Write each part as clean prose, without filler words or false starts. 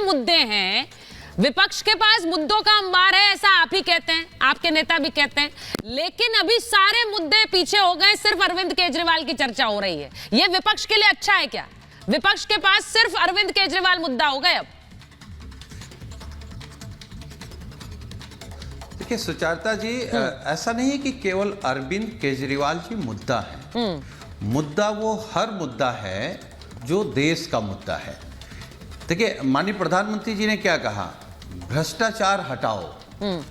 मुद्दे हैं, विपक्ष के पास मुद्दों का अंबार है, ऐसा आप ही कहते हैं, आपके नेता भी कहते हैं, लेकिन अभी सारे मुद्दे पीछे हो गए, सिर्फ अरविंद केजरीवाल की चर्चा हो रही है। यह विपक्ष के लिए अच्छा है क्या? विपक्ष के पास सिर्फ अरविंद केजरीवाल मुद्दा हो गए अब। देखिए सुचारता जी, ऐसा नहीं है कि केवल अरविंद केजरीवाल जी मुद्दा है। मुद्दा वो हर मुद्दा है जो देश का मुद्दा है। देखिए माननीय प्रधानमंत्री जी ने क्या कहा, भ्रष्टाचार हटाओ।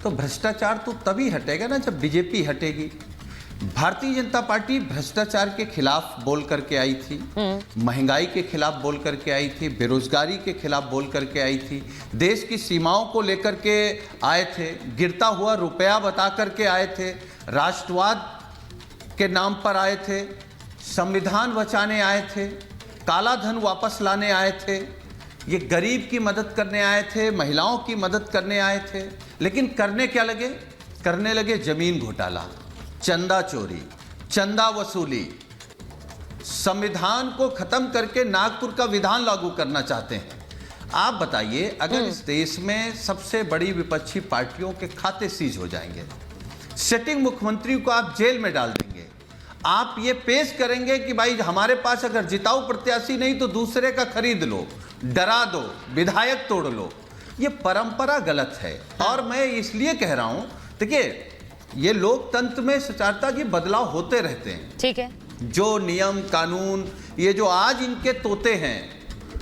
तो भ्रष्टाचार तो तभी हटेगा ना जब बीजेपी हटेगी। भारतीय जनता पार्टी भ्रष्टाचार के खिलाफ बोल करके आई थी, महंगाई के खिलाफ बोल करके आई थी, बेरोजगारी के खिलाफ बोल करके आई थी, देश की सीमाओं को लेकर के आए थे, गिरता हुआ रुपया बता करके आए थे, राष्ट्रवाद के नाम पर आए थे, संविधान बचाने आए थे, काला धन वापस लाने आए थे, ये गरीब की मदद करने आए थे, महिलाओं की मदद करने आए थे। लेकिन करने क्या लगे? करने लगे जमीन घोटाला, चंदा चोरी, चंदा वसूली, संविधान को खत्म करके नागपुर का विधान लागू करना चाहते हैं। आप बताइए, अगर इस देश में सबसे बड़ी विपक्षी पार्टियों के खाते सीज हो जाएंगे, सिटिंग मुख्यमंत्री को आप जेल में डाल देंगे, आप ये पेश करेंगे कि भाई हमारे पास अगर जिताऊ प्रत्याशी नहीं तो दूसरे का खरीद लो, डरा दो, विधायक तोड़ लो, ये परंपरा गलत है। और मैं इसलिए कह रहा हूं, देखिए ये लोकतंत्र में सुचारता जी बदलाव होते रहते हैं, ठीक है। जो नियम कानून, ये जो आज इनके तोते हैं,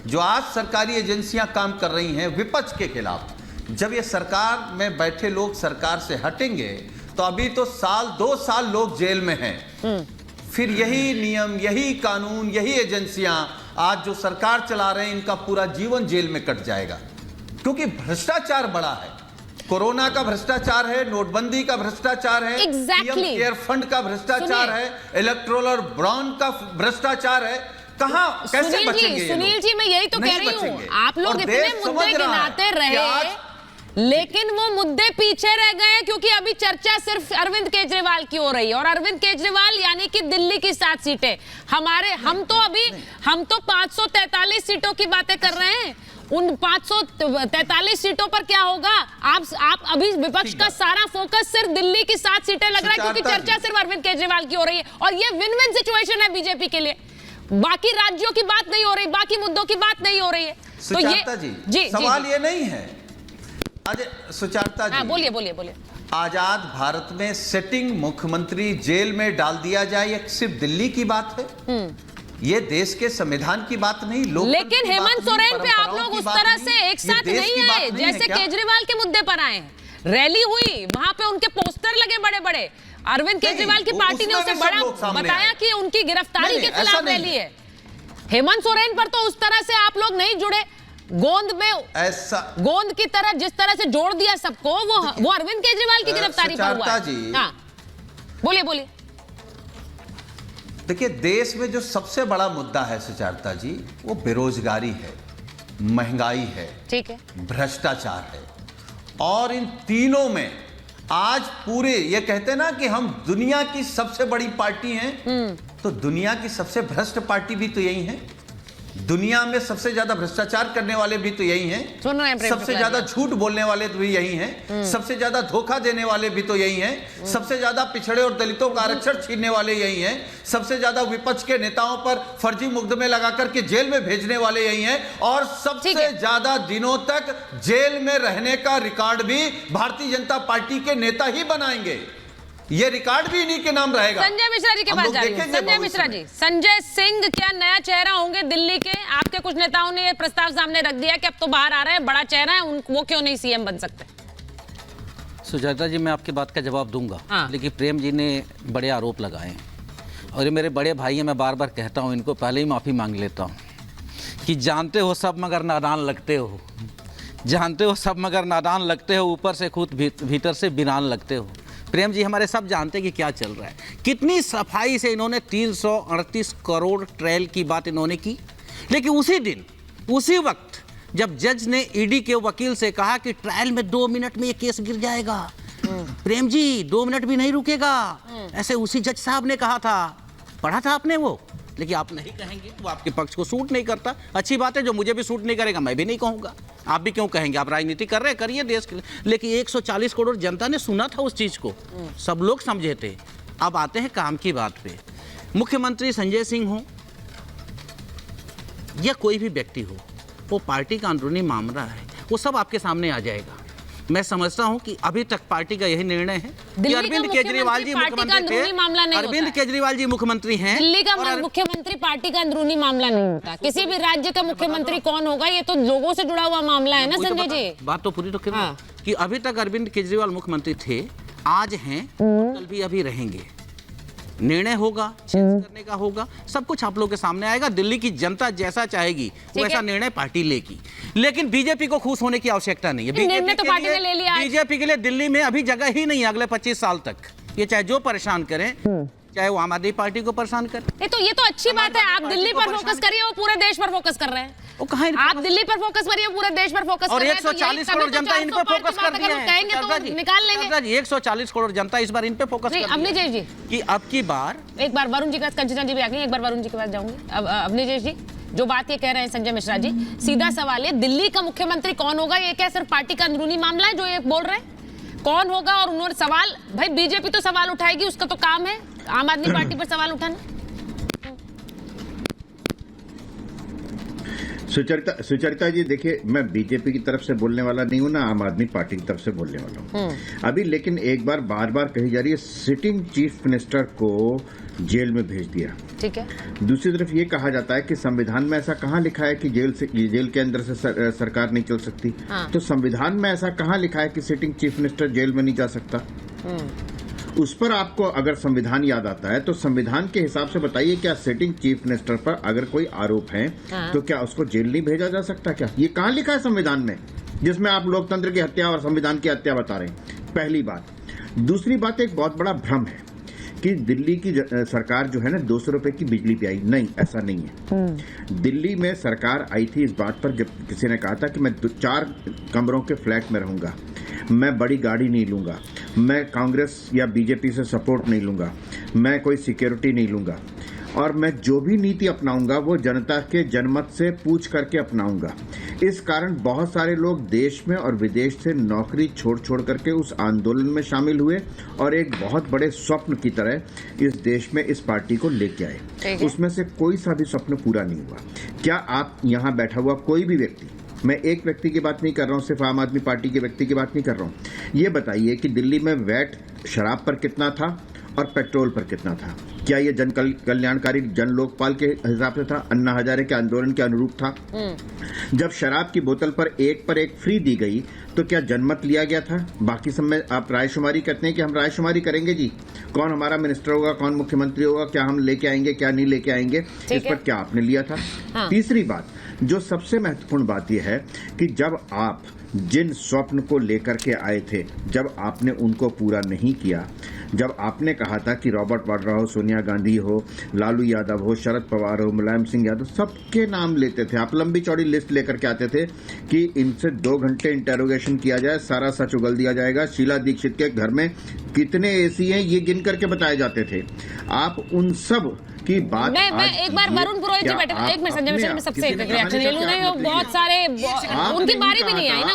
जो आज सरकारी एजेंसियां काम कर रही हैं विपक्ष के खिलाफ, जब ये सरकार में बैठे लोग सरकार से हटेंगे तो अभी तो साल 2 साल लोग जेल में हैं, फिर यही नियम, यही कानून, यही एजेंसियां आज जो सरकार चला रहे हैं, इनका पूरा जीवन जेल में कट जाएगा। क्योंकि भ्रष्टाचार बड़ा है, कोरोना का भ्रष्टाचार है, नोटबंदी का भ्रष्टाचार है, पीएम केयर फंड का भ्रष्टाचार है, इलेक्टोरल और बॉन्ड का भ्रष्टाचार है। कहां कैसे बचेंगे? सुनील जी, मैं यही तो कह रही हूं, आप लोग इतने मुद्दे गिनाते रहे, लेकिन वो मुद्दे पीछे रह गए क्योंकि अभी चर्चा सिर्फ अरविंद केजरीवाल की हो रही है। और अरविंद केजरीवाल यानी कि दिल्ली की 7 सीटें, हम तो 543 सीटों की बातें कर रहे हैं। उन 543 सीटों पर क्या होगा? आप अभी विपक्ष का सारा फोकस सिर्फ दिल्ली की 7 सीटें लग रहा है क्योंकि चर्चा सिर्फ अरविंद केजरीवाल की हो रही है। और ये विन विन सिचुएशन है बीजेपी के लिए। बाकी राज्यों की बात नहीं हो रही, बाकी मुद्दों की बात नहीं हो रही है। तो ये सवाल ये नहीं है आज सुचारता जी, बोलिए। आजाद भारत में सिटिंग मुख्यमंत्री जेल में डाल दिया जाए, ये सिर्फ दिल्ली की बात है, ये देश के संविधान की बात नहीं, लेकिन हेमंत सोरेन पे आप लोग उस तरह से एक साथ नहीं आए जैसे केजरीवाल के मुद्दे पर आए हैं। रैली हुई, वहां पे उनके पोस्टर लगे बड़े बड़े, अरविंद केजरीवाल की पार्टी ने उसे बड़ा बताया कि उनकी गिरफ्तारी के खिलाफ रैली है। हेमंत सोरेन पर तो उस तरह से आप लोग नहीं जुड़े। गोंद की तरह जिस तरह से जोड़ दिया सबको, वो अरविंद केजरीवाल की गिरफ्तारी पर हुआ है। हाँ, बोलिए। देखिए देश में जो सबसे बड़ा मुद्दा है सुचारता जी, वो बेरोजगारी है, महंगाई है, ठीक है, भ्रष्टाचार है। और इन तीनों में आज पूरे ये कहते हैं ना कि हम दुनिया की सबसे बड़ी पार्टी हैं, तो दुनिया की सबसे भ्रष्ट पार्टी भी तो यही है। दुनिया में सबसे ज्यादा भ्रष्टाचार करने वाले भी तो यही हैं, सबसे ज्यादा झूठ बोलने वाले भी यही हैं, सबसे ज्यादा धोखा देने वाले भी तो यही हैं, सबसे ज्यादा पिछड़े और दलितों का आरक्षण छीनने वाले यही हैं, सबसे ज्यादा विपक्ष के नेताओं पर फर्जी मुकदमे लगा करके जेल में भेजने वाले यही हैं, और सबसे ज्यादा दिनों तक जेल में रहने का रिकॉर्ड भी भारतीय जनता पार्टी के नेता ही बनाएंगे। ये रिकॉर्ड भी इन्हीं के नाम रहेगा। संजय मिश्रा जी के पास जा रही हूं। संजय मिश्रा जी, संजय सिंह क्या नया चेहरा होंगे दिल्ली के? आपके कुछ नेताओं ने ये प्रस्ताव सामने रख दिया कि अब तो बाहर आ रहे हैं, बड़ा चेहरा है, वो क्यों नहीं सीएम बन सकते? सुजाता जी, मैं आपकी बात का जवाब दूंगा। लेकिन प्रेम जी ने बड़े आरोप लगाए हैं और ये मेरे बड़े भाई हैं, मैं बार बार कहता हूँ, इनको पहले ही माफ़ी मांग लेता हूँ कि जानते हो सब मगर नादान लगते हो, जानते हो सब मगर नादान लगते हो, ऊपर से खुद भीतर से वीरान लगते हो। प्रेम जी, हमारे सब जानते हैं कि क्या चल रहा है, कितनी सफाई से इन्होंने 338 करोड़ ट्रायल की बात इन्होंने की। लेकिन उसी दिन, उसी वक्त जब जज ने ईडी के वकील से कहा कि ट्रायल में 2 मिनट में ये केस गिर जाएगा, प्रेम जी 2 मिनट भी नहीं रुकेगा, ऐसे उसी जज साहब ने कहा था। पढ़ा था आपने वो लेकिन आप नहीं कहेंगे, वो आपके पक्ष को सूट नहीं करता। अच्छी बात है, जो मुझे भी सूट नहीं करेगा मैं भी नहीं कहूँगा। आप भी क्यों कहेंगे? आप राजनीति कर रहे हैं, करिए देश के लिए। लेकिन 140 करोड़ जनता ने सुना था उस चीज़ को, सब लोग समझे थे। अब आते हैं काम की बात पे। मुख्यमंत्री संजय सिंह हो या कोई भी व्यक्ति हो, वो पार्टी का अंदरूनी मामला है, वो सब आपके सामने आ जाएगा। मैं समझता हूं कि अभी तक पार्टी का यही निर्णय है कि अरविंद केजरीवाल जी मुख्यमंत्री थे, अरविंद केजरीवाल जी मुख्यमंत्री हैं। दिल्ली का मुख्यमंत्री पार्टी का अंदरूनी मामला नहीं होता। किसी भी राज्य का मुख्यमंत्री कौन होगा, ये तो लोगों से जुड़ा हुआ मामला है ना संजय जी। बात तो पूरी तो कि अभी तक अरविंद केजरीवाल मुख्यमंत्री थे, आज हैं, कल भी अभी रहेंगे। निर्णय होगा, चेंज करने का होगा, सब कुछ आप लोगों के सामने आएगा। दिल्ली की जनता जैसा चाहेगी वैसा निर्णय पार्टी लेगी। लेकिन बीजेपी को खुश होने की आवश्यकता नहीं है। निर्णय तो पार्टी ने ले लिया। बीजेपी के लिए दिल्ली में अभी जगह ही नहीं है अगले 25 साल तक। ये चाहे जो परेशान करें, चाहे वो आम आदमी पार्टी को परेशान करे। तो ये तो अच्छी बात है, आप दिल्ली पर फोकस करिए, वो पूरे देश पर फोकस कर रहे हैं। आप दिल्ली पर फोकस करिए, पूरे देश पर फोकस और 140 करोड़ जनता इन पे फोकस कर दिया है। तो निकाल लेंगे। 140 करोड़ जनता इस बार इन पे फोकस कर अवनीश जी कि अब की बार एक बार वरुण जी का, कंचना जी भी आ गई, एक बार वरुण जी के पास जाऊंगी। अब अवनीश जी जो बात ये कह रहे हैं संजय मिश्रा जी, सीधा सवाल है, दिल्ली का मुख्यमंत्री कौन होगा, ये क्या सिर्फ पार्टी का अंदरूनी मामला है जो ये बोल रहे हैं? कौन होगा? और उन्होंने सवाल, भाई बीजेपी तो सवाल उठाएगी, उसका तो काम है आम आदमी पार्टी पर सवाल उठाना। सुचरिता जी, देखिए, मैं बीजेपी की तरफ से बोलने वाला नहीं हूं, ना आम आदमी पार्टी की तरफ से बोलने वाला हूं अभी। लेकिन एक बार बार कही जा रही है, सिटिंग चीफ मिनिस्टर को जेल में भेज दिया। ठीक है। दूसरी तरफ ये कहा जाता है कि संविधान में ऐसा कहाँ लिखा है कि जेल के अंदर से सरकार नहीं चल सकती। तो संविधान में ऐसा कहाँ लिखा है कि सिटिंग चीफ मिनिस्टर जेल में नहीं जा सकता? उस पर आपको अगर संविधान याद आता है तो संविधान के हिसाब से बताइए, क्या सिटिंग चीफ मिनिस्टर पर अगर कोई आरोप है तो क्या उसको जेल नहीं भेजा जा सकता? क्या ये कहाँ लिखा है संविधान में, जिसमें आप लोकतंत्र की हत्या और संविधान की हत्या बता रहे हैं? पहली बात। दूसरी बात, एक बहुत बड़ा भ्रम है कि दिल्ली की सरकार जो है ना 200 रुपए की बिजली पे आई। नहीं, ऐसा नहीं है। दिल्ली में सरकार आई थी इस बात पर, जब किसी ने कहा था कि मैं 4 कमरों के फ्लैट में रहूंगा, मैं बड़ी गाड़ी नहीं लूंगा, मैं कांग्रेस या बीजेपी से सपोर्ट नहीं लूंगा, मैं कोई सिक्योरिटी नहीं लूंगा, और मैं जो भी नीति अपनाऊंगा वो जनता के जनमत से पूछ करके अपनाऊंगा। इस कारण बहुत सारे लोग देश में और विदेश से नौकरी छोड़ करके उस आंदोलन में शामिल हुए और एक बहुत बड़े स्वप्न की तरह इस देश में इस पार्टी को लेके आए। उसमें से कोई सा भी स्वप्न पूरा नहीं हुआ। क्या आप यहाँ बैठा हुआ कोई भी व्यक्ति, मैं एक व्यक्ति की बात नहीं कर रहा हूँ, सिर्फ आम आदमी पार्टी के व्यक्ति की बात नहीं कर रहा हूँ, ये बताइए कि दिल्ली में वैट शराब पर कितना था और पेट्रोल पर कितना था? क्या ये जन कल्याणकारी जन लोकपाल के हिसाब से था? अन्ना हजारे के आंदोलन के अनुरूप था? जब शराब की बोतल पर एक फ्री दी गई तो क्या जनमत लिया गया था? बाकी सब में आप रायशुमारी करते हैं कि हम रायशुमारी करेंगे जी, कौन हमारा मिनिस्टर होगा, कौन मुख्यमंत्री होगा, क्या हम लेके आएंगे, क्या नहीं लेके आएंगे, इस पर क्या आपने लिया था? तीसरी बात, जो सबसे महत्वपूर्ण बात यह है कि जब आप जिन स्वप्न को लेकर के आए थे, जब आपने उनको पूरा नहीं किया, जब आपने कहा था कि रॉबर्ट वाड्रा हो, सोनिया गांधी हो, लालू यादव हो, शरद पवार हो, मुलायम सिंह यादव, सबके नाम लेते थे आप, लंबी चौड़ी लिस्ट लेकर के आते थे कि इनसे 2 घंटे इंटेरोगेशन किया जाए, सारा सच उगल दिया जाएगा। शीला दीक्षित के घर में कितने एसी हैं ये गिन करके बताए जाते थे। आप उन सब की बात मैं एक बार वरुण पुरोहित जी बैठे, एक मिनट संजय मिश्रा, मैं सबसे रिएक्शन ले लूं। नहीं, बहुत सारे उनकी बारी भी नहीं आई ना।